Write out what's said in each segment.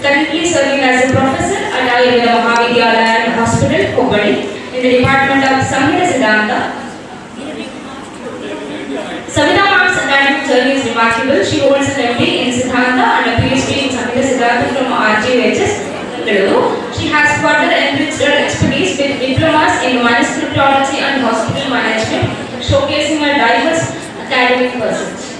currently serving as a professor at Ayurveda Mahavidyalaya Hospital, Hubballi, in the department of Samhita Siddhanta. Savita Ma'am's academic journey is remarkable. She holds an MD in Siddhanta and a PhD in Samhita Siddhanta from RGHS, Bengaluru. She has further enriched her expertise with diplomas in manuscriptology and hospital management, showcasing her diverse academic pursuits.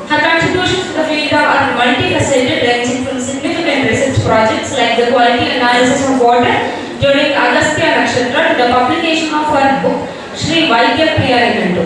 Her contributions to the field are multifaceted, ranging from significant research projects like the quality analysis of water during Agastya Nakshatra to the publication of her book Shri Vaidya Priya Nigandu.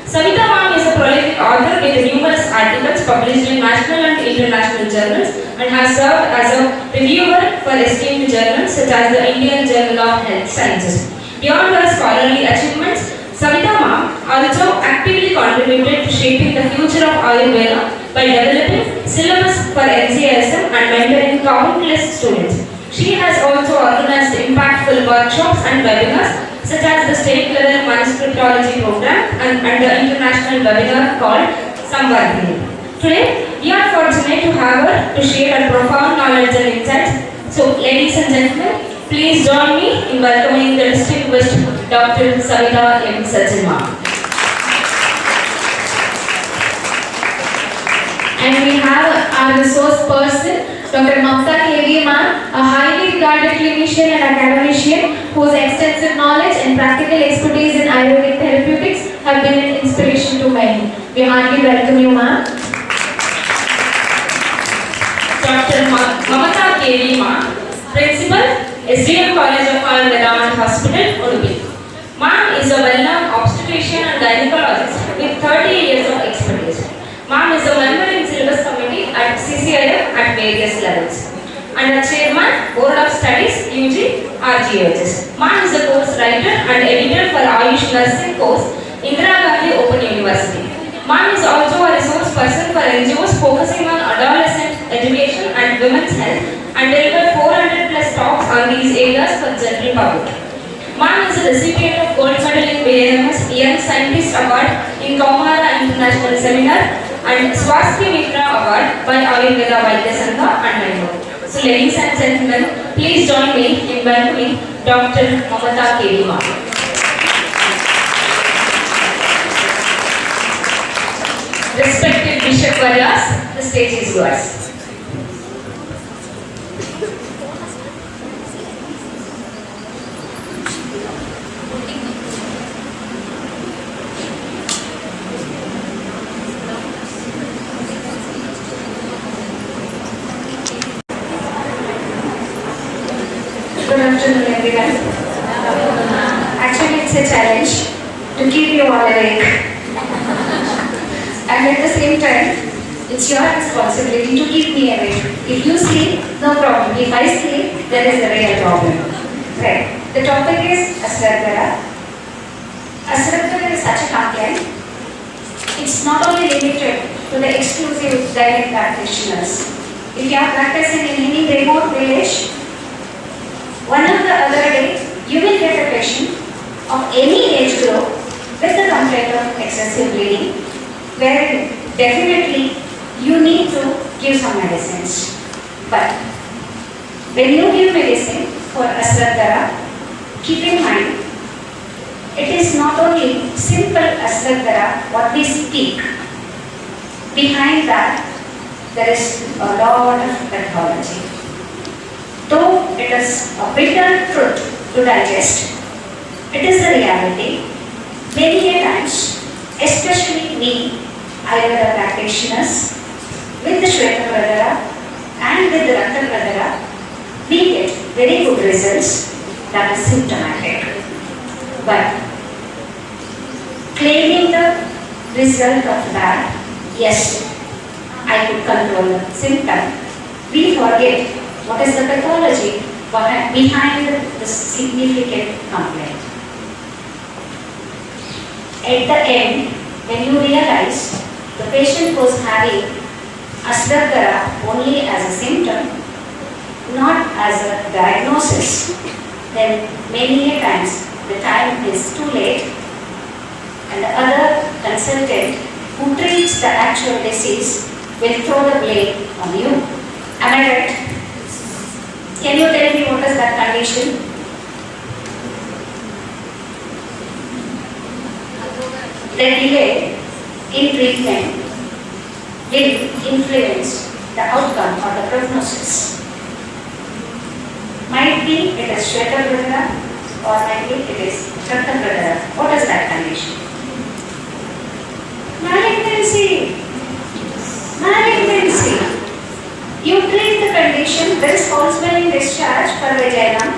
Savita Ma'am is a prolific author with numerous articles published in national and international journals and has served as a reviewer for esteemed journals such as the Indian Journal of Health Sciences. Beyond her scholarly achievements, Savita Ma'am also actively contributed to shaping the future of Ayurveda by developing syllabus for NCISM and mentoring countless students. She has also organized impactful workshops and webinars such as the state-level manuscriptology program and the international webinar called Samvardhini. Today, we are fortunate to have her to share her profound knowledge and insights. So, ladies and gentlemen, please join me in welcoming the distinguished Dr. Savita M. Sachin Ma'am. And we have our resource person, Dr. Mamta K.V. Ma'am, a highly regarded clinician and academician whose extensive knowledge and practical expertise in Ayurvedic therapeutics have been an inspiration to many. We heartily welcome you, ma'am. Dr. Mamta K.V. Ma'am, Principal, SDM College of Ayurveda and Hospital, Udupi. Ma'am is a well-known obstetrician and gynecologist with 30 years of expertise. Ma'am is a member in syllabus committee at CCIF at various levels and a chairman, Board of Studies, UG, RGHS. Ma'am is a course writer and editor for Ayush Nursing course, Indira Gandhi Open University. Ma'am is also a resource person for NGOs focusing on adolescent education and women's health and delivered 400 plus talks on these areas for general public. Ma'am is a recipient of gold medal in BAMS Young Scientist Award in Kaumara International Seminar and Swasti Mitra Award by Ayurveda Vaidya Sangha and Mango. So ladies and gentlemen, please join me in welcoming Dr. Mamta K.V. Ma'am. Respected Bishop Varyas, the stage is yours. Good afternoon, everyone. Actually, it's a challenge to keep you all awake. And at the same time, it's your responsibility to keep me awake. If you sleep, no problem. If I sleep, there is a real problem. Right. The topic is Asradhara. Asradhara is such a complaint. It's not only limited to the exclusive direct practitioners. If you are practicing in any remote village, one or the other day, you will get a patient of any age group with the complaint of excessive bleeding, where definitely you need to give some medicines. But when you give medicine for Asradhara, keep in mind, it is not only simple Asradhara, what we speak. Behind that, there is a lot of pathology. Though it is a bitter truth to digest, it is the reality. Many a times, especially we Ayurveda practitioners, with the Shvetapradhara and with the Raktapradhara, we get very good results that is symptomatic. But claiming the result of that, yes, I could control the symptom, we forget what is the pathology behind the significant complaint. At the end, when you realize the patient was having Asradhara only as a symptom, not as a diagnosis, then many a times the time is too late and the other consultant who treats the actual disease will throw the blame on you. Am I right? Can you tell me what is that condition? The delay in treatment will influence the outcome or the prognosis. Might be it is Shweta-Grudara or might be it is Rakta-Grudara. What is that condition? Malignancy. Malignancy. You treat the condition, there is false swelling discharge per vagina,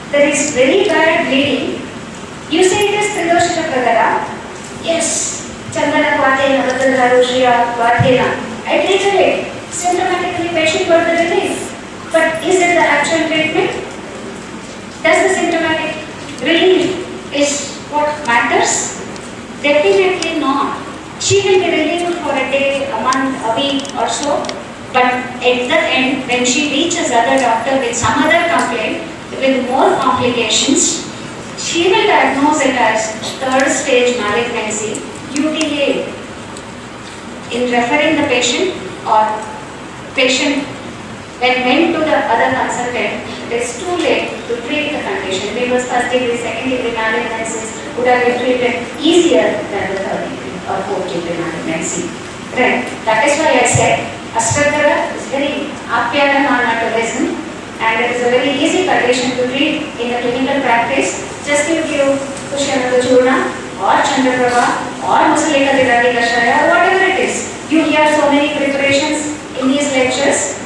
there is very bad bleeding. You say it is Tridoshita-Grudara. Yes, Chandana Kvatena, Radhadharu, Shriya Kvatena. I treated it. Symptomatically patient got the relief. But is it the actual treatment? Does the symptomatic relief is what matters? Definitely not. She will be relieved for a day, a month, a week or so. But at the end, when she reaches other doctor with some other complaint, with more complications, she will diagnose it as third stage malignancy, UTI. In referring the patient or patient when went to the other consultant, it is too late to treat the condition because first degree, second degree malignancies would have been treated easier than the third degree or fourth degree malignancy. Right? That is why I said Ashwagandha is very apyanamana to listen and it is a very easy condition to treat in the clinical practice. Just give you Kushanada Churna or Chandraprabha or Musalika Dirati Kashaya or whatever it is. You hear so many preparations in these lectures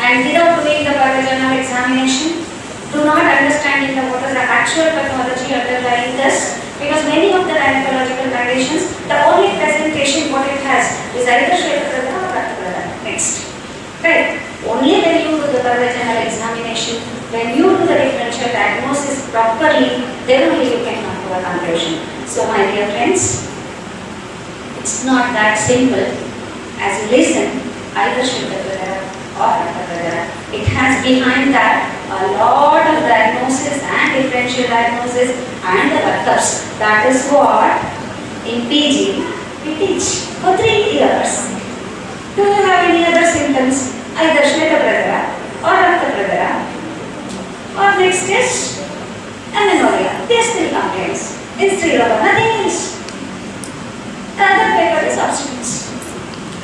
and without doing the parvaginal examination, do not understanding what is the actual pathology underlying this. Because many of the gynecological conditions, the only presentation what it has is either Shweta-Grudara or Rakta-Grudara. Next. Right? Only when you do the parvaginal examination, when you do the differential diagnosis properly, then only you can come to a conclusion. So my dear friends, it's not that simple as you listen, either Shweta-Grudara or Rakta-Grudara. It has behind that a lot of diagnosis and differential diagnosis and the workups. That is what in PG we teach for 3 years. Do you have any other symptoms? Either Shweta-Grudara or Rakta-Grudara or next is amenorrhea. These 3 complaints. These 3 are nothing else. The other paper is obstetrics.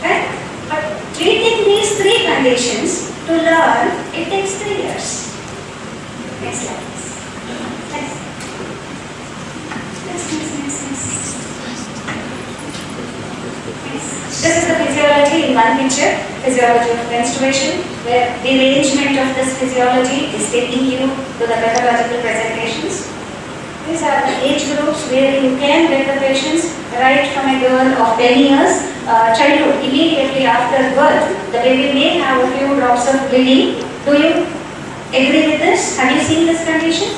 Right? But treating these 3 conditions to learn, it takes 3 years. Next slide, please. Next. Next. This is the physiology in one picture, physiology of menstruation, where the arrangement of this physiology is taking you to the pathological presentations. These are the age groups where you can get the patients right from a girl of 10 years, childhood, immediately after birth. The baby may have a few drops of bleeding. Do you agree with this? Have you seen this condition?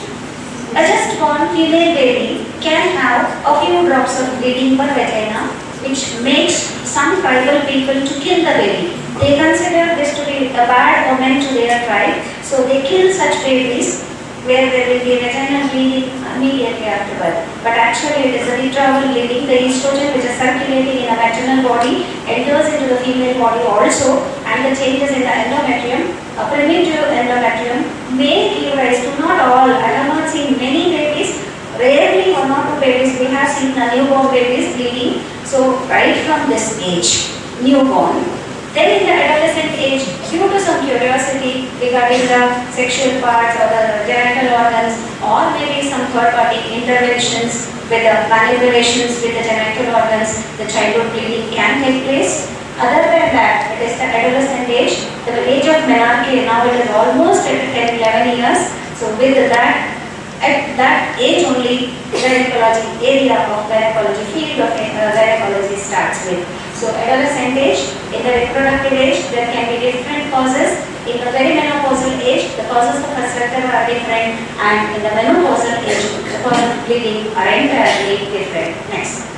A just born female baby can have a few drops of bleeding per vagina, which makes some tribal people to kill the baby. They consider this to be a bad omen to their tribe, so they kill such babies where there will be vaginal bleeding immediately after birth. But actually it is a withdrawal bleeding. The estrogen which is circulating in the vaginal body enters into the female body also, and the changes in the endometrium, a primitive endometrium may give rise to, not all, I have not seen many babies, rarely 1 or 2 babies we have seen the newborn babies bleeding. So right from this age, newborn, then in the adolescent age, due to some curiosity regarding the sexual parts or the genital organs, or maybe some third-party interventions with the manipulations with the genital organs, the childhood bleeding can take place. Other than that, it is the adolescent age, the age of menarche, now it is almost at 10-11 years. So with that, at that age only, gynecology area of gynecology, field of gynecology starts with. So adolescent age, in the reproductive age, there can be different causes. In the perimenopausal age, the causes of hysterectomy are different, and in the menopausal age, the causes of bleeding are entirely different. Next.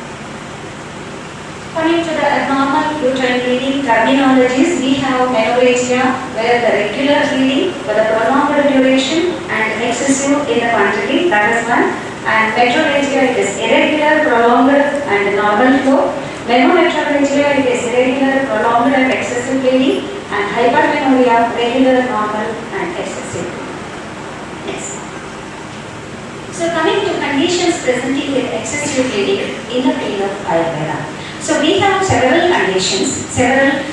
Coming to the abnormal uterine bleeding terminologies, we have menorrhagia, where the regular bleeding for the prolonged duration and excessive in the quantity, that is one. And metrorrhagia, it is irregular, prolonged and normal flow. Menometrorrhagia, it is irregular, prolonged and excessive bleeding. And category of regular, normal and excessive. Next. So coming to conditions presenting with excessive bleeding in the field of Ayurveda. So we have several conditions, several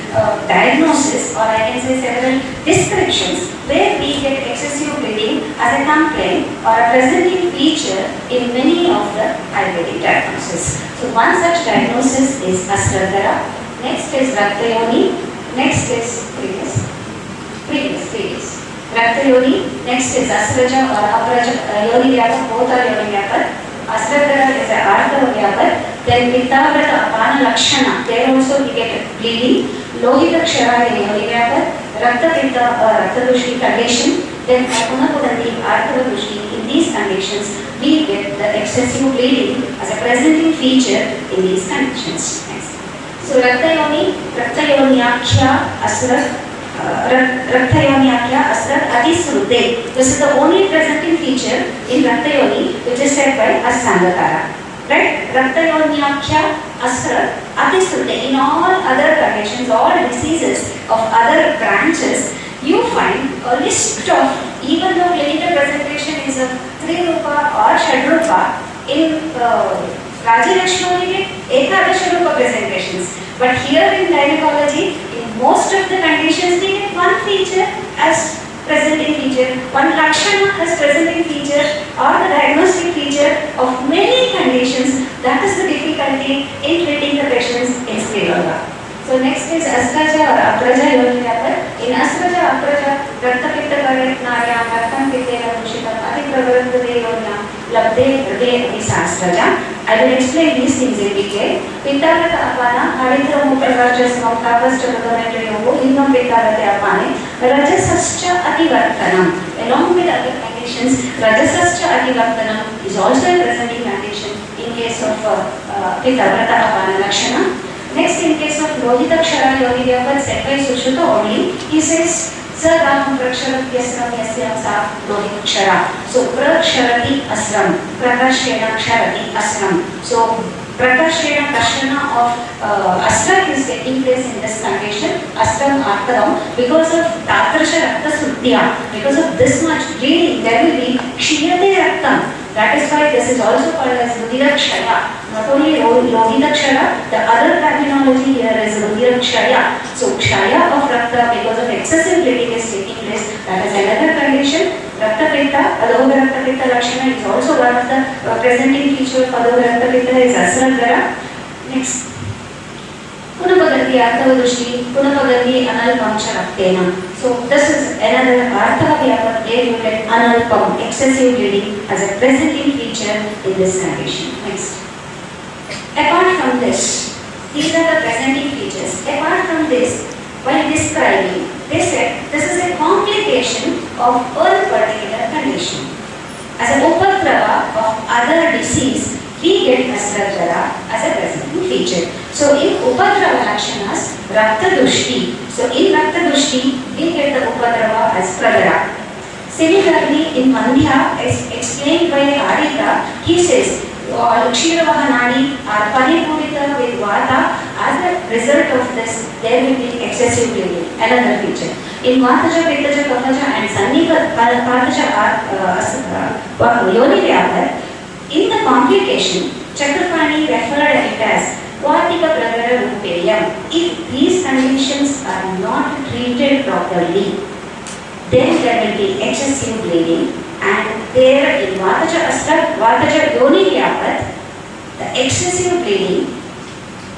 diagnoses, or I can say several descriptions where we get excessive bleeding as a complaint or a presenting feature in many of the Ayurvedic diagnoses. So one such diagnosis is Asradhara, next is Raktayoni, next is previous. Raktayoni, next is Asraja or Apraja, Yoni Vyapat, both are Yoni Vyapat. Asradhara is a Artha Vyapat. Then Pittavrata Apana Lakshana, there also we get bleeding. Lohita Kshara in Yoni Vyapat. Rakta Pitta or Rakta Dushti condition. Then Apunapudandi, Artha Dushti. In these conditions, we get the excessive bleeding as a presenting feature in these conditions. Next. So Raktayoni, Raktayoniakhya, Asrat. Raktayoniakhya Asrat Atisrude. This is the only presenting feature in Raktayoni which is said by Asangatara. Right? Raktayoniakhya Asrat Atisrude. In all other conditions, all diseases of other branches, you find a list of, even though clinical presentation is a Trirupa or Shadrupa, in Rajalakshmi we get Ekadasharupa presentations. But here in gynecology, most of the conditions they get one feature as presenting feature, one lakshana as presenting feature or the diagnostic feature of many conditions. That is the difficulty in treating the patients in Sri Lanka. So next is Asraja or Apraja Yoni Vyapat. In Asraja, Apraja, Rakta Pitta Karet Narya, Raktam Pittena Dushitam, Ati Pravarandade Yonya, Labde Rade Adisa Asraja. I will explain these things in detail. Pittavrata Apana, Haritra Mupravarjasam, Tapascha Rudamentary Yogo, Innam Pittavrata Apane, Rajasascha Ativartanam. Along with other conditions, Rajasascha Ativartanam is also a presenting condition in case of Pittavrata Apana Lakshana. Next, in case of Lohita Kshara Yoni Vyapat said by Sushruta only, he says, Saram Praksharat Yasram Yasyam Sa Lohita Kshara. So, Praksharati Asram, Prakashena Ksharati Asram. So, Prakashena Kashana of Asram is taking place in this condition, Asram Artharam, because of Tatrasha Rakta Suddhya, because of this much bleeding, there will be Kshiyate Raktam. That is why this is also called as Rudira Kshaya. Not only Lohita Kshara, the other terminology here is Rudira Kshaya. So Kshaya of Rakta because of excessive bleeding is taking place. That is another condition. Rakta Pitta, Adhoga Rakta Pitta Lakshana is also one of the presenting feature of Adhoga Rakta Pitta is Asradhara. Next. Punapagati Artha Dushti, Punapagati Analpam Raktena. So this is another Artha Vyapat where you get Analpam, excessive bleeding as a presenting feature in this condition. Next. Apart from this, these are the presenting features. Apart from this, while describing, they said this is a complication of one particular condition. As an upadrava of other disease, we get Asradhara as a presenting feature. So in Upadrava Lakshanas, Rakta Dushti. So in Rakta Dushti, we get the Upadrava as Pradara. Similarly, in Mandhya, as explained by Adita, he says, Kshiravaha Nadi are Paripurita with Vata. As a result of this, there will be excessive bleeding. Another feature. In Vataja, Pittaja, Kaphaja and Sannika Pataja Yoni Vyapat, in the complication, Chakrapani referred it as Vatika Pradara Rupeyam. If these conditions are not treated properly, then there will be excessive bleeding, and there in Vataja Yoni Vyapat, the excessive bleeding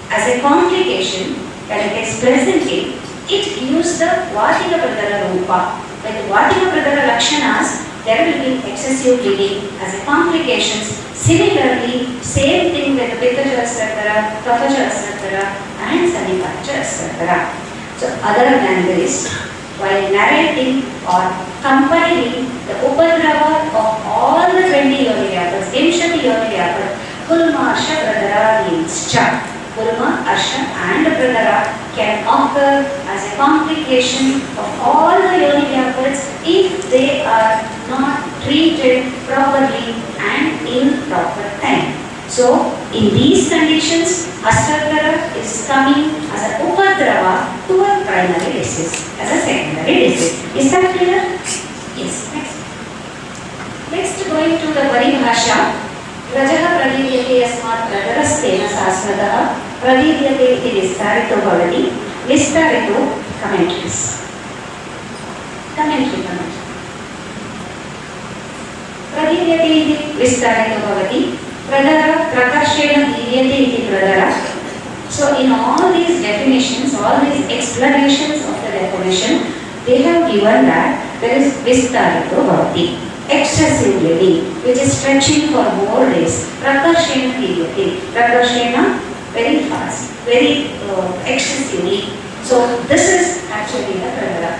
as a complication that it is presenting, it gives the Vatika Pradara Rupa. With Vatika Pradara Lakshanas, there will be excessive bleeding as a complications. Similarly, same thing with Pittaja Asradhara, Kaphaja Asradhara and Sanipataja Asradhara. So other than this, while narrating or comparing the Upadrava of all the 20 Yoni Vyapas, Vimshati Yoni Vyapas, Kulma, Arsha, Pradara means Cha. Kulma, Arsha and Pradara can occur as a complication of all the Yoni Vyapas if they are not treated properly and in proper time. So, in these conditions, Asargara is coming as a upadrava to a primary disease, as a secondary disease. Is that clear? Yes. Next going to the Paribhasha. Rajaha pradidhyate yasmat rajarastena sasnatah pradidhyate iti vistarito bhavati vistarito commentaries. Commentary. Pradidhyate iti vistarito bhavati pradara prakarshena dhyate iti pradara. So in all these definitions, all these explanations of the definition, they have given that there is vistarito bhavati, excessive bleeding, which is stretching for more days. Prakarshena dhyate, prakarshena very fast, very excessively. So this is actually the pradara.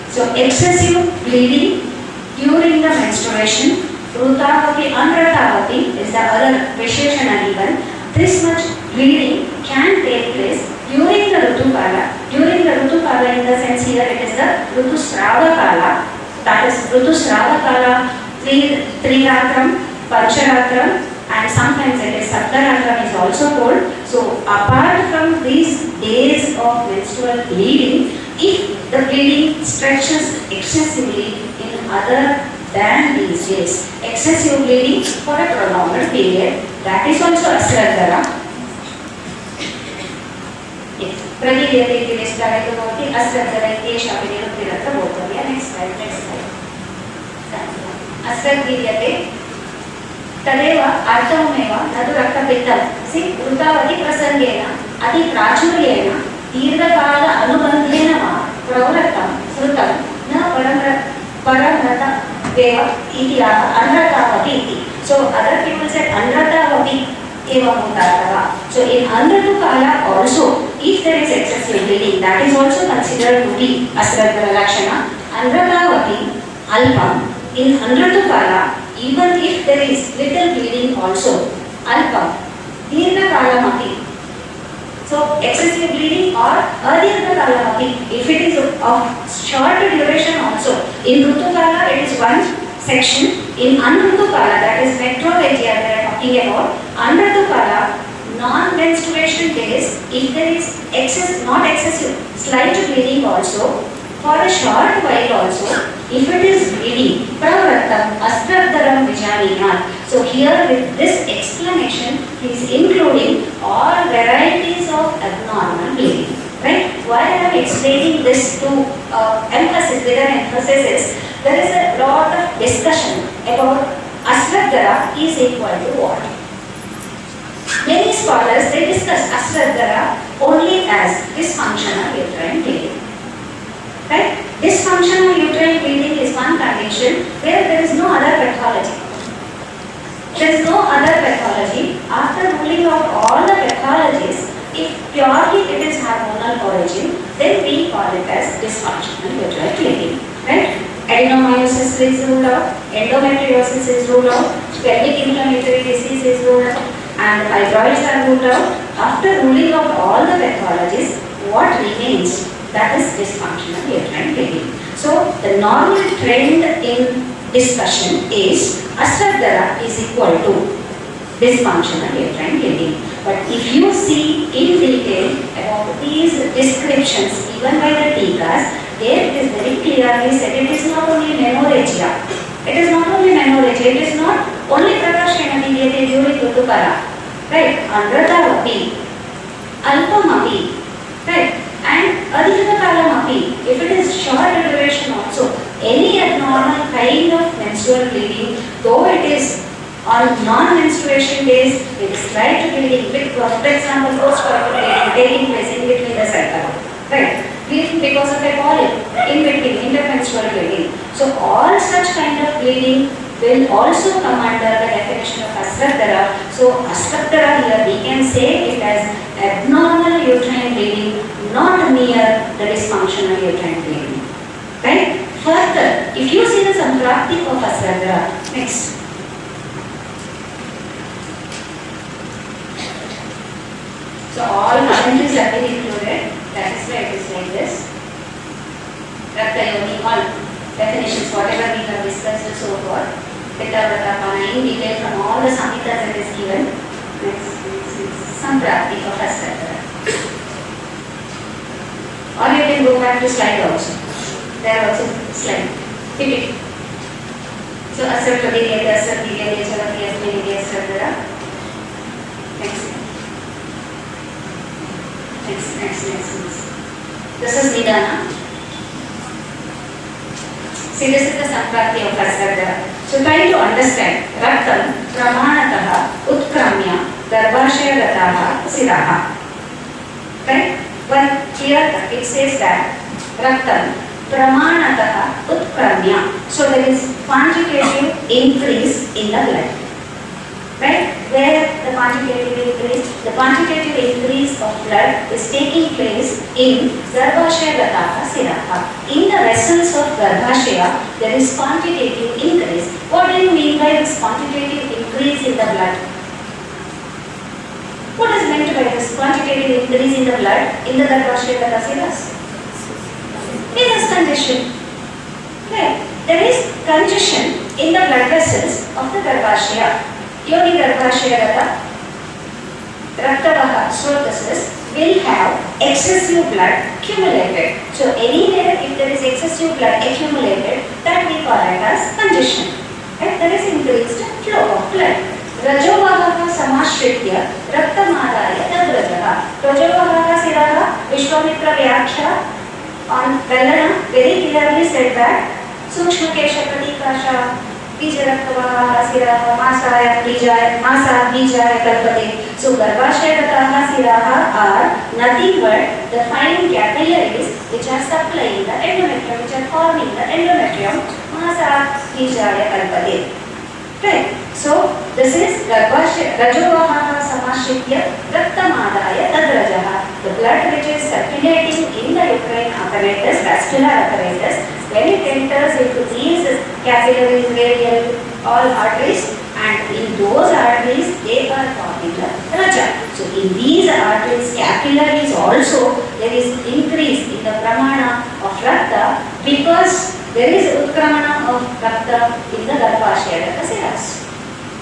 So excessive bleeding during the menstruation, Rutavati, Anratavati is the other Visheshana given. This much bleeding can take place during the Rutukala. During the Rutukala, in the sense here it is the Rutusravakala. That is Rutusravakala, Triratram, Pancharatram, and sometimes it is Saptaratram is also called. So apart from these days of menstrual bleeding, if the bleeding stretches excessively in other than these days, excessive bleeding for a prolonged period, that is also Asargara. Yes. Pradidhyate iti vistarito bhavati Asargara iti esha viniruktiratra bhodhavya. Next slide. Asargiriyyate तदेव अर्थमेव तदु रक्तपित्तं. See, ऋतावति प्रसंगेन अति प्राचुर्येण दीर्घकाल अनुबन्धेन वा प्रवृत्तं श्रुतं न परमृत देव इति अनृतावति इति. So other people said anratavati eva mutatava. So in anratukala also, if there is excessive bleeding, that is also considered to be asargara lakshana. Anratavati alpam. In anratukala, even if there is little bleeding also, alpam, dirghakalamati. So excessive bleeding or adirghakalamati, if it is of short duration also. In Rutukala it is one section. In Anrutukala, that is metrovagia they are talking about. Anrutukala, non-menstruation days, if there is not excessive, slight bleeding also, for a short while also, if it is bleeding, pravrattam asargaram vijaniyat. So here with this explanation, he is including all varieties of abnormal bleeding. Right? Why I am explaining this to emphasis, with an emphasis is, there is a lot of discussion about asargara is equal to what? Many scholars, they discuss asargara only as dysfunctional uterine bleeding. Right? Dysfunctional uterine bleeding is one condition where there is no other pathology. There is no other pathology. After ruling out all the pathologies, if purely it is hormonal origin, then we call it as dysfunctional uterine bleeding. Right? Adenomyosis is ruled out, endometriosis is ruled out, pelvic inflammatory disease is ruled out, and fibroids are ruled out. After ruling out all the pathologies, what remains? That is dysfunctional uterine bleeding. So the normal trend in discussion is asargara is equal to dysfunctional uterine bleeding. But if you see in detail about these descriptions given by the Tikas, there it is very clearly said it is not only menorrhagia. It is not only menorrhagia. It is not only prakarshena dhyate during Rutukala. Right? Anratavati, alpamapi. Right? And adirghakalamati, if it is short duration also, any abnormal kind of menstrual bleeding, though it is on non-menstruation days, with slight bleeding, with, for example, post-coital bleeding taking place in between the cycle, right? Bleeding because of a polyp, in between, intermenstrual bleeding. So all such kind of bleeding will also come under the definition of asargara. So asargara here we can say it as abnormal uterine bleeding, not mere the dysfunctional uterine bleeding. Right? Further, if you see the samprapti of asargara, next. So all commentaries have been included. That is why it is like this. Raktayoni, all definitions, whatever we have discussed and so forth. Pitta Vratapana in detail from all the samhitas that is given. Next. Samprapti of Asratara. Or you can go back to slide also. There also slide. Hit it. So Asratari, Asratri, Chavati, Asmini, Asratara. Next. This is Nidana. See, this is the Samprapti of Asratara. So try to understand. Raktam Pramanataha Utkramya Garbhashayagataha Siraha. Right? One clear it says that Raktam Pramanataha Utkramya. So there is quantitative increase in the blood. Right? Where the quantitative increase of blood is taking place in Garbhashayagataha Siraha. In the vessels of Garbhashaya, there is quantitative increase. What do you mean by this quantitative increase in the blood? What is meant by this quantitative increase in the blood in the Garbhashayagataha Siraha? Venous congestion. Right? There is congestion in the blood vessels of the Garbhashaya. Yoni Garbhashayagata Raktavaha Srotasis will have excessive blood accumulated. So anywhere if there is excessive blood accumulated, that we call it as congestion. And there is increased flow of blood. Rajovaha Samashritya Raktamadaya Dabrajaha. Rajovaha Siraha Vishwamitra Vyakhya on Velana very clearly said that Sukshma Kesha Pratikasha Bijarakavaha Siraha Masaya Bijaya Kalpate. So Garbhashayagataha Siraha are nothing but the fine capillaries which are supplying the endometrium, which are forming the endometrium. Masa Bijaya Kalpate. Right. So this is Rajovaha Samashritya Raktamadaya Tadrajaha. The blood which is circulating in the uterine apparatus, vascular apparatus, when it enters into these capillaries, radial, all arteries, and in those arteries they are forming the Raja. So in these arteries, capillaries also there is increase in the pramana of Rakta because there is Utkramana of Rakta in the Garbhashayagataha Siraha.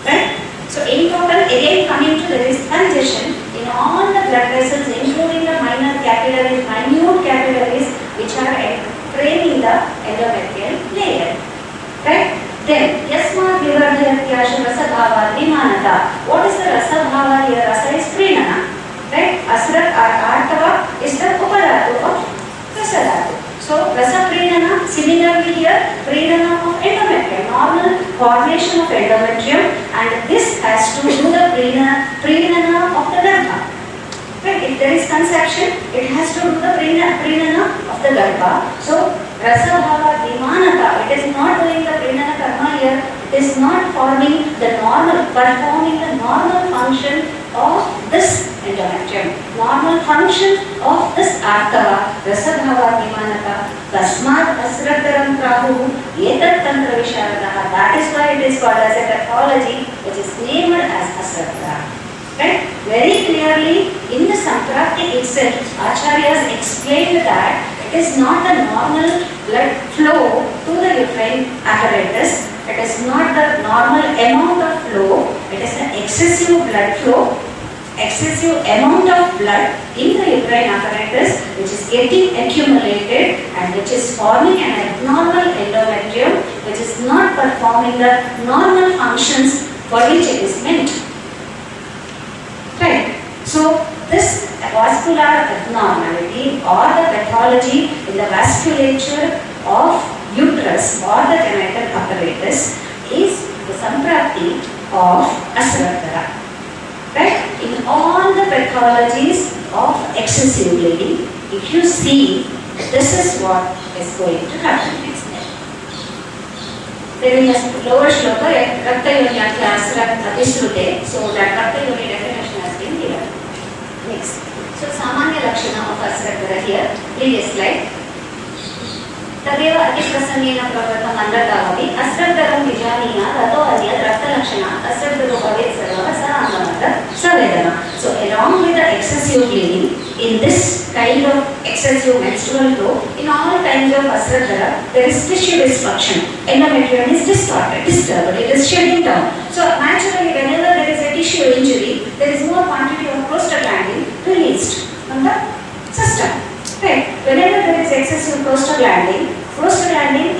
Right? So in total, again coming to there is congestion in all the blood vessels, including the minor capillaries, minute capillaries which are framing the endometrial layer. Right? Then, Yasma Vivardhayatyasha Rasabhava Vimanata. What is the Rasabhava here? Rasa is Prenana. Right? Asrat or Artava is the Upadhatu of Rasadhatu. So, Rasa Prenana, similarly here, Prenana of endometrium, normal formation of endometrium, and this has to do the Prenana of the Garbha. Right? If there is conception, it has to do the Prenana of the Garbha. So, Rasa Bhava Vimanata, it is not doing the Prenana Karma here, it is not performing the normal function of this endometrium, normal function of this Artava, Rasa Bhava Vimanata, Tasmat Asrataram Prahu, Yetat Tantra Visharadaha. That is why it is called as a pathology which is named as Asratara. Right? Very clearly in the Samprapti itself, Acharyas explained that it is not the normal blood flow to the uterine apparatus, it is not the normal amount of flow, it is an excessive blood flow, excessive amount of blood in the uterine apparatus which is getting accumulated and which is forming an abnormal endometrium which is not performing the normal functions for which it is meant. Right. So this vascular abnormality or the pathology in the vasculature of uterus or the genital apparatus is the Samprapti of Asratara. Right? In all the pathologies of excessive bleeding, if you see, this is what is going to happen next. Then in the lower shloka, Rakta Yonyatya Asrat Visrute, so that Rakta Yoni definition has been given. Next. So Samanya Lakshana of Asratara here, previous slide. Tadeva Atiprasangena Pravata Mandatavi, Asrataram Vijaniya, Rato Adya, Rakta Lakshana, Asrataro Bhavet Sarava, Sarangamata, Savedana. So along with the excessive bleeding, in this kind of excessive menstrual flow, in all kinds of Asratara, there is tissue dysfunction. Endometrium is distorted, disturbed, it is shedding down. So naturally, whenever there is a tissue injury, there is more quantity of prostaglandin released from the system. Right? Whenever there is excessive prostaglandin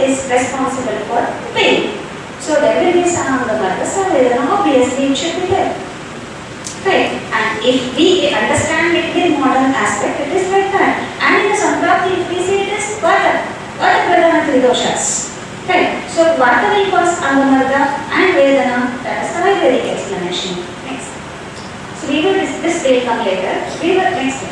is responsible for pain. So there will be some of the mothers are there, obviously it should be there. Right? And if we understand it in modern aspect, it is like that. And in the Samprapti, if we say it is Vata Pradhana Tridoshas. Right? So Vata will cause Angamarga and Vedana, that is the Ayurvedic explanation. Next. So we will, this will come later. We will, next.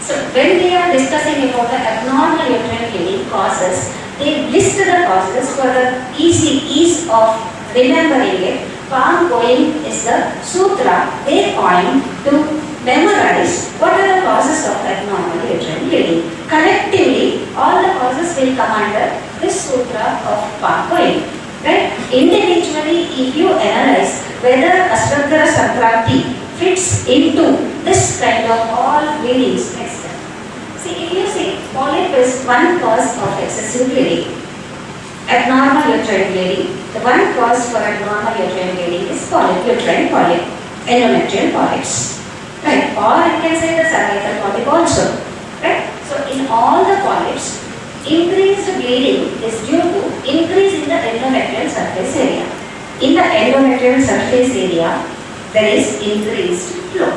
So when we are discussing about the abnormal uterine bleeding causes, they list the causes for the ease of remembering it. Palm going is the sutra they coined to memorize what are the causes of abnormal uterine bleeding. Collectively, all the causes will come under this sutra of palm going. Right? Individually, if you analyze whether Ashwagandha Samprapti fits into this kind of all bleedings. Next step. See, if you see, polyp is one cause of excessive bleeding. Abnormal uterine bleeding. The one cause for abnormal uterine bleeding is polyp, uterine polyp, endometrial polyps. Right? Or you can say the cervical polyp also. Right? So in all the polyps, increased bleeding is due to increase in the endometrial surface area. In the endometrial surface area, there is increased flow.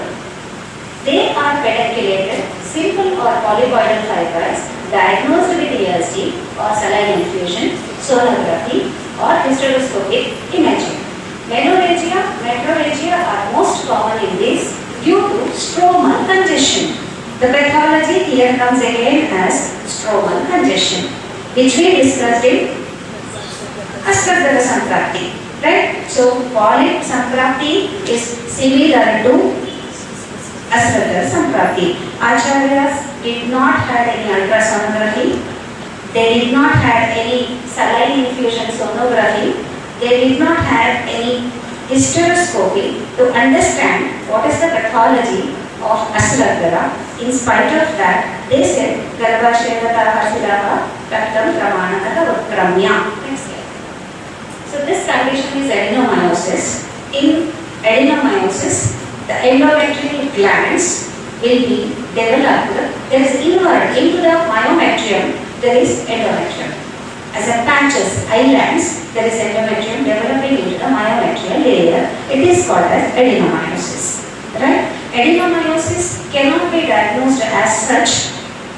They are pedunculated, simple or polypoidal fibroids diagnosed with ESD or saline infusion, sonography or hysteroscopic imaging. Menorrhagia are most common in this due to stromal congestion. The pathology here comes again as stromal congestion, which we discussed in Ashwagandha Samprapti. Right? So, polyp Samprapti is similar to Ashwagandha Samprapti. Acharyas did not have any ultrasonography. They did not have any saline infusion sonography. They did not have any hysteroscopy to understand what is the pathology of Ashwagandha. In spite of that, they said Garbhashayataha Silaha Taktam Pramanataka Utkramya. Next slide. So this condition is adenomyosis. In adenomyosis, the endometrial glands will be developed. There is inward into the myometrium, there is endometrium. As a patches, islands, there is endometrium developing into the myometrial layer. It is called as adenomyosis. Right? Adenomyosis cannot be diagnosed as such.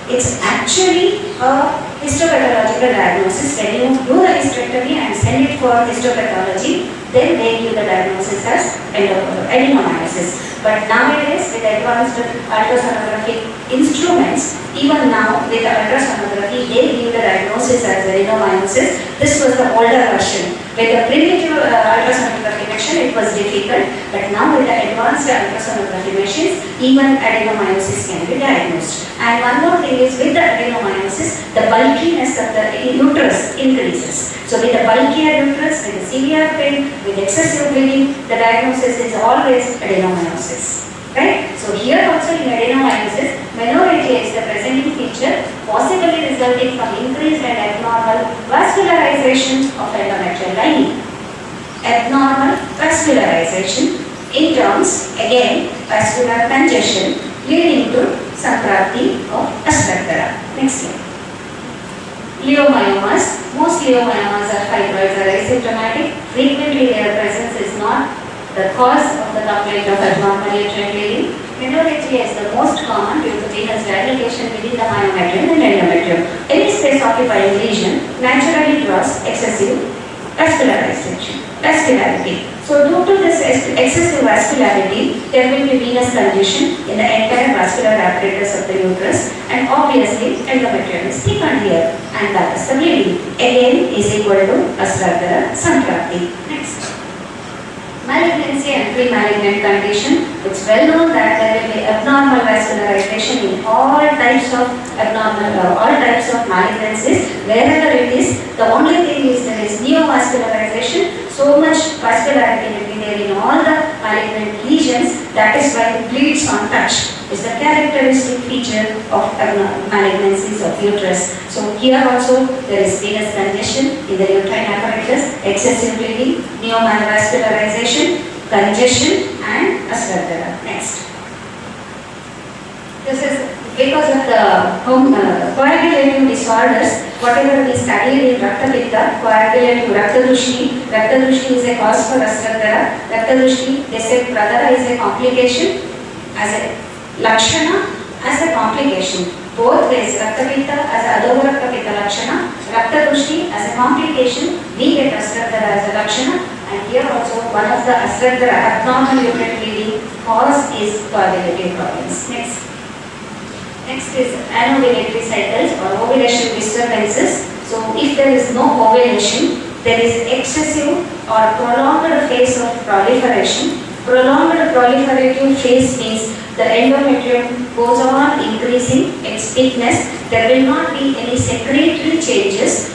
It's actually a histopathological diagnosis. When you do the hysterectomy and send it for histopathology, then they give the diagnosis as adenomyosis. But nowadays, with advanced ultrasonographic instruments, even now with the ultrasonography, they give the diagnosis as adenomyosis. This was the older version. With the primitive ultrasonography machine, it was difficult. But now with the advanced ultrasonography machines, even adenomyosis can be diagnosed. And one more thing is, with the adenomyosis, the bulkiness of the uterus increases. So with the bulkier uterus, with the severe pain, with excessive bleeding, the diagnosis is always adenomyosis. Right? So here also in adenomyosis, menorrhagia is the presenting feature, possibly resulting from increased and abnormal vascularization of endometrial lining. Abnormal vascularization in terms, again, vascular congestion leading to Samprapti of Ashwagandha. Next slide. Leiomyomas. Most leiomyomas are fibroids are asymptomatic. Frequently their presence is not the cause of the complaint of abnormal uterine bleeding. Menorrhagia is the most common due to venous dilatation within the myometrium and endometrium. Any space occupying lesion naturally draws excessive vascularity. So due to this excessive vascularity, there will be venous congestion in the entire vascular apparatus of the uterus, and obviously endometrium is thickened here, and that is the bleeding. Again is equal to Ashwagandha Samprapti. Next. Malignancy and pre-malignant condition. It's well known that there will be abnormal vascularization in all types of malignancies. Wherever it is, the only thing is there is neovascularization. So much vascularity will be there in all the malignant lesions. That is why it bleeds on touch. Is the characteristic feature of malignancies of uterus. So here also there is venous congestion in the uterine apparatus, excessive bleeding, neovascularization, congestion and Aswagandha. Next. This is because of the coagulative disorders, whatever we studied in Rakta Pitta, coagulative Rakta Drushti. Rakta Drushti is a cause for Aswagandha. Rakta Drushti, they said Pradara is a complication, as a Lakshana, as a complication. Both ways, Rakta Pitta as a Adova Rakta Pitta Lakshana, Rakta Drushti as a complication, we get Aswagandha as a Lakshana, and here also one of the Aswagandha abnormal uterine bleeding cause is coagulative problems. Next is anovulatory cycles or ovulation disturbances. So if there is no ovulation, there is excessive or prolonged phase of proliferation. Prolonged proliferative phase means the endometrium goes on increasing its thickness. There will not be any secretory changes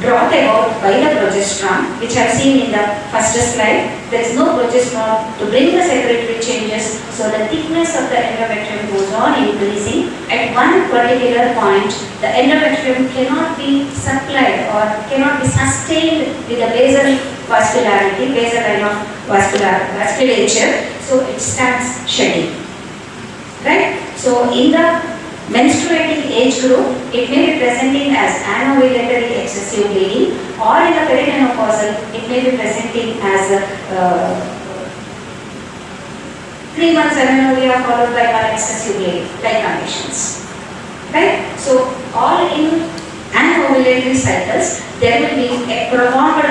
brought about by the progesterone, which I have seen in the first slide. There is no progesterone to bring the secretory changes, so the thickness of the endometrium goes on increasing. At one particular point, the endometrium cannot be supplied or cannot be sustained with the basal vascularity, basal line of vasculature, so it starts shedding. Right? So in the menstruating age group, it may be presenting as anovulatory excessive bleeding, or in the perimenopausal, it may be presenting as 3 months amenorrhea followed by one excessive bleeding, like conditions. Right? So, all in anovulatory cycles, there will be a prolonged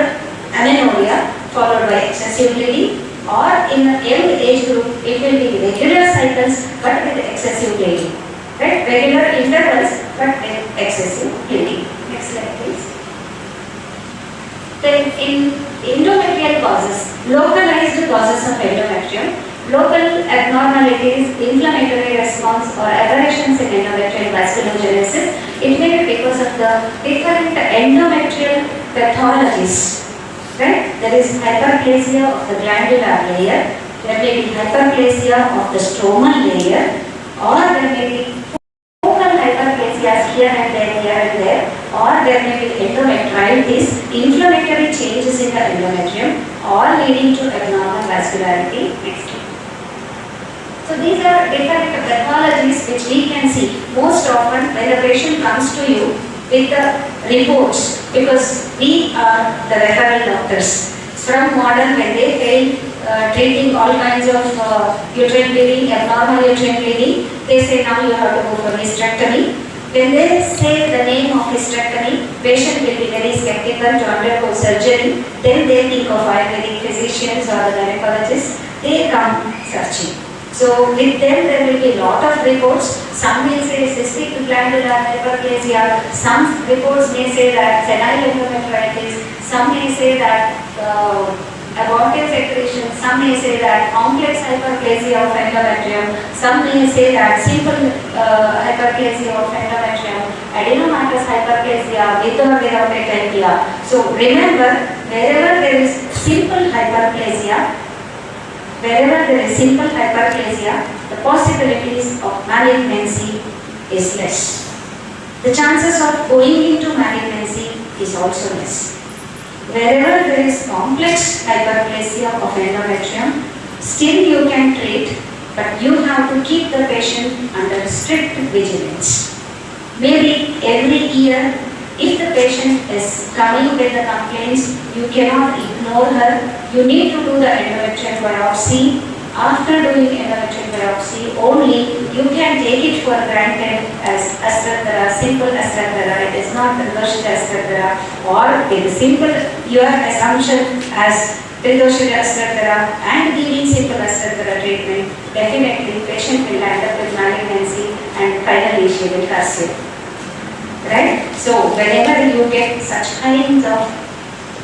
amenorrhea followed by excessive bleeding, or in the young age group, it will be regular cycles but with excessive bleeding. Right? Regular intervals but with excessive bleeding. Next slide please. Then in endometrial causes, localized causes of endometrium, local abnormalities, inflammatory response or aberrations in endometrial vasculogenesis, it may be because of the different endometrial pathologies. Right? There is hyperplasia of the glandular layer, there may be hyperplasia of the stromal layer, or there may be focal hyperplasias here and there, or there may be endometritis, inflammatory changes in the endometrium, all leading to abnormal vascularity. Next. So these are different pathologies which we can see most often when the patient comes to you with the reports, because we are the referral doctors. From modern, when they fail treating all kinds of uterine bleeding, abnormal uterine bleeding, they say now you have to go for hysterectomy. When they say the name of hysterectomy, patient will be very skeptical to undergo surgery. Then they think of Ayurvedic physicians or the gynecologists. They come searching. So with them there will be a lot of reports. Some will say cystic glandular hyperplasia. Some reports may say that senile endometritis. Some may say that abortive secretion, some may say that complex hyperplasia of endometrium, some may say that simple hyperplasia of endometrium, adenomatous hyperplasia with or without eclampsia. So remember, wherever there is simple hyperplasia, the possibilities of malignancy is less. The chances of going into malignancy is also less. Wherever there is complex hyperplasia of endometrium, still you can treat, but you have to keep the patient under strict vigilance. Maybe every year, if the patient is coming with the complaints, you cannot ignore her. You need to do the endometrial biopsy. After doing endometrial biopsy, only you can take it for granted as Aswagandha, simple Aswagandha. It is not Tridoshita Aswagandha, or with simple your assumption as Tridoshita Aswagandha and giving simple Aswagandha treatment. Definitely, patient will end up with malignancy and finally she will curse you. Right? So, whenever you get such kinds of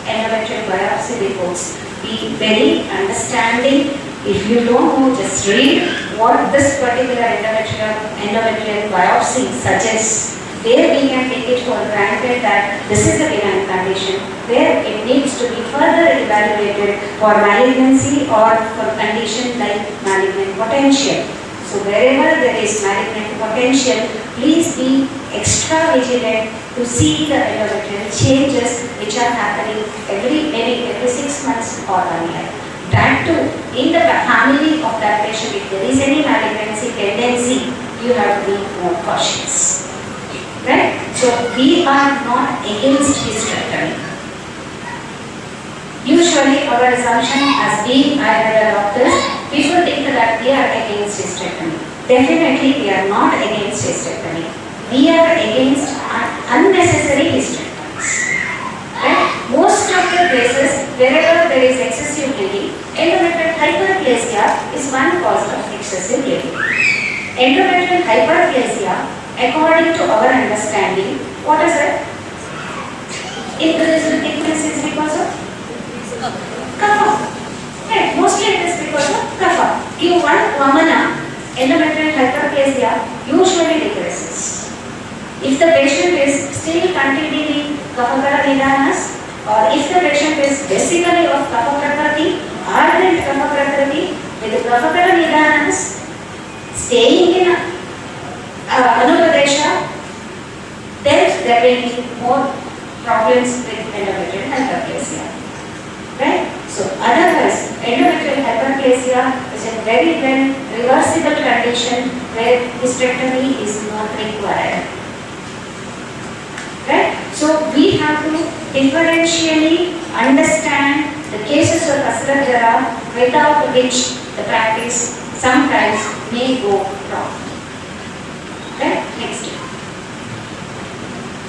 endometrial biopsy reports, be very understanding. If you don't know, just read what this particular endometrial biopsy suggests, where we can take it for granted that this is a benign condition, where it needs to be further evaluated for malignancy or for condition like malignant potential. So wherever there is malignant potential, please be extra vigilant to see the endometrial changes which are happening maybe every 6 months or 1 year. That too, in the family of that patient, if there is any malignancy tendency, you have to be more cautious. Right? So we are not against hysterectomy. Usually our assumption as being Ayurveda doctors, people think that we are against hysterectomy. Definitely we are not against hysterectomy. We are against unnecessary hysterectomies. Right? Most of the cases, wherever there is excessive bleeding, endometrial hyperplasia is one cause of excessive bleeding. Endometrial hyperplasia, according to our understanding, what is it? Increase in thickness is because of kapha. Right, mostly it is because of kapha. Give one vamana, endometrial hyperplasia usually decreases. If the patient is still continuing kapha-kara nidanas, or if the patient is basically of kapha prakriti, ardent kapha prakriti, with kapha-kara nidanas, staying in Anupadesha, then there will be more problems with endometrial hyperplasia. Right? So otherwise, endometrial hyperplasia is a very well reversible condition where hysterectomy is not required. Right? So we have to differentially understand the cases of Asarajara without which the practice sometimes may go wrong. Right? Next.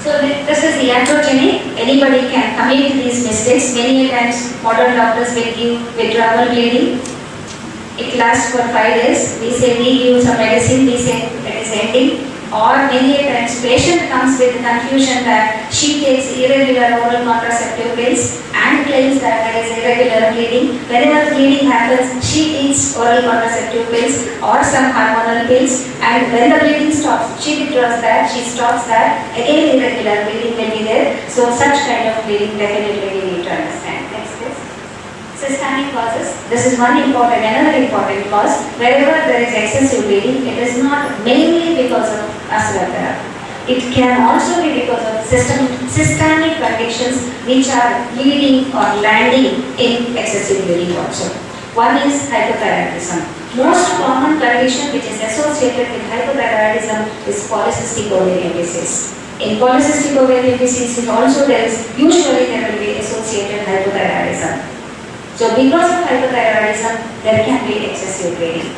So this is the androgyny. Anybody can commit these mistakes. Many times modern doctors will give withdrawal bleeding. It lasts for 5 days. We say we give some medicine, we say it is ending. Or many times patient comes with confusion that she takes irregular oral contraceptive pills and claims that there is irregular bleeding. Whenever bleeding happens, she eats oral contraceptive pills or some hormonal pills, and when the bleeding stops, she withdraws that, she stops that, again irregular bleeding will be there. So such kind of bleeding definitely we need to understand. Next please. Systemic causes. This is another important cause. Wherever there is excessive bleeding, it is not mainly because of Asarajara. It can also be because of systemic conditions which are leading or landing in excessive bleeding also. One is hypothyroidism. Most common condition which is associated with hypothyroidism is polycystic ovarian disease. In polycystic ovarian disease, it also there will be associated hypothyroidism. So because of hypothyroidism, there can be excessive bleeding.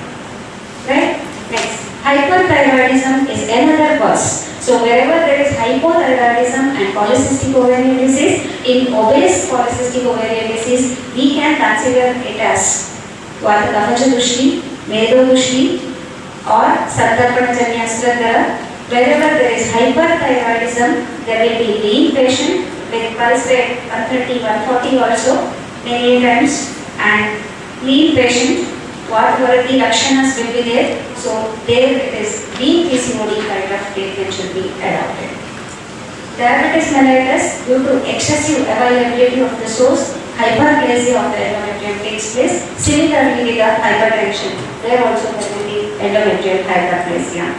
Right? Next, hyperthyroidism is another cause. So wherever there is hypothyroidism and polycystic ovarian disease, in obese polycystic ovarian disease, we can consider it as Vata-Kafaja Dushti, Medo Dushti, or Santarpanajanya Asarajara. Wherever there is hyperthyroidism, there will be lean patient with pulse rate 130-140 also many times, and lean patient, whatever the Lakshanas will be there. So there it is lean PCOD kind of treatment should be adopted. Diabetes mellitus, due to excessive availability of the source, hyperplasia of the endometrium takes place. Similarly with the hypertension, there also there will be endometrial hyperplasia.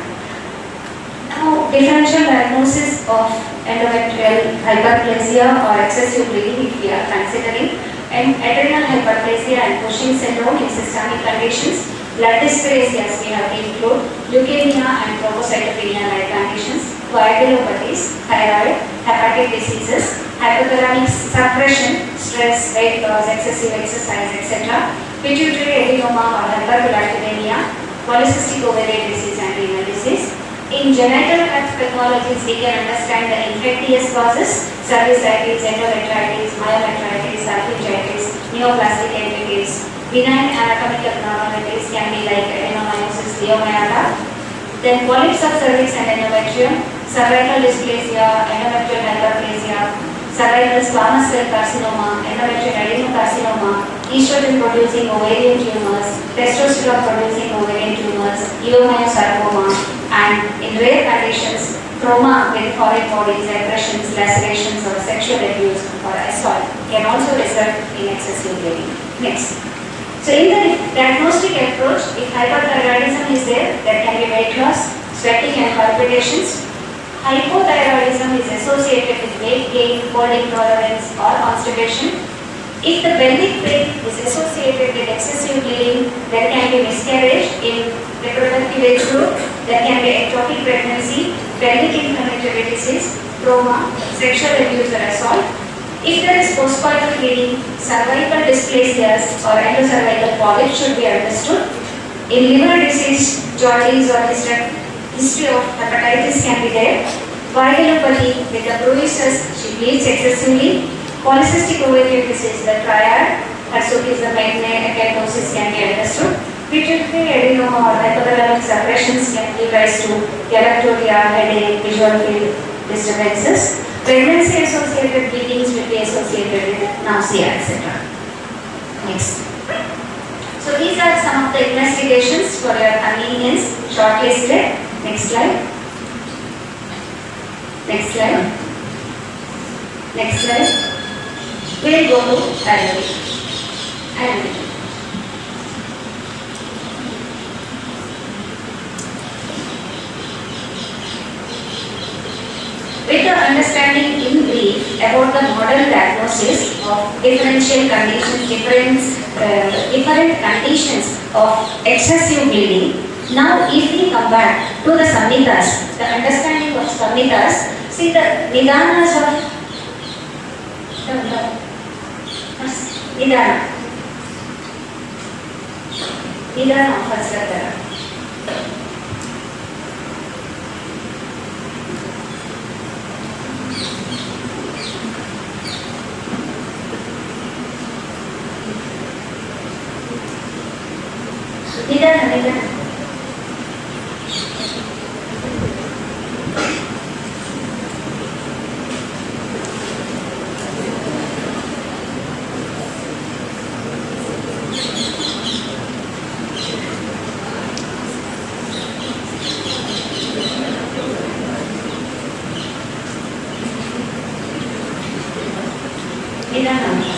Now, differential diagnosis of endometrial hyperplasia or excessive bleeding if we are considering, and adrenal hyperplasia and Cushing syndrome in systemic conditions, blood dysplasias we have to include, leukemia and thrombocytopenia-like conditions, coagulopathies, thyroid, hepatic diseases, hypothalamic suppression, stress, weight loss, excessive exercise, etc., pituitary adenoma or hypergalactolemia, polycystic ovarian disease and renal disease. In genital pathologies, we can understand the infectious causes, cervicitis, endometritis, myometritis, arthritis, neoplastic enteritis. Benign anatomical abnormalities can be like adenomyosis, leiomyata. Then polyps of cervix and endometrium, cervical dysplasia, endometrial hyperplasia, cervical squamous cell carcinoma, endometrial adenocarcinoma, estrogen-producing ovarian tumors, testosterone-producing ovarian tumors, leiomyosarcoma, and in rare conditions, trauma with foreign bodies, aggressions, lacerations, or sexual abuse or assault can also result in excessive bleeding. Next. So in the diagnostic approach, if hyperthyroidism is there can be weight loss, sweating and palpitations. Hypothyroidism is associated with weight gain, cold intolerance or constipation. If the pelvic pain is associated with excessive bleeding, there can be miscarriage in reproductive age group, there can be ectopic pregnancy, pelvic inflammatory disease, trauma, sexual abuse or assault. If there is postcoital bleeding, cervical dysplasias or endocervical polyps should be understood. In liver disease, jaundice or history of hepatitis can be there. Vaginopathy with the bruises, she bleeds excessively. Polycystic ovarian disease, the triad, hirsutism, acne, acanthosis can be understood. Pituitary adenoma or hypothalamic suppressions can give rise to galactoria, headache, visual field disturbances. Pregnancy associated bleedings will be associated with nausea, etc. Next. So these are some of the investigations for your convenience shortlisted. Next slide. Next slide. Next slide. We'll go to Ayurveda. With the understanding in brief about the model diagnosis of different conditions of excessive bleeding, now if we come back to the Samhitas, the understanding of Samhitas, see the Nidanas of Nidana of Hasratara. Nidana. Nidana.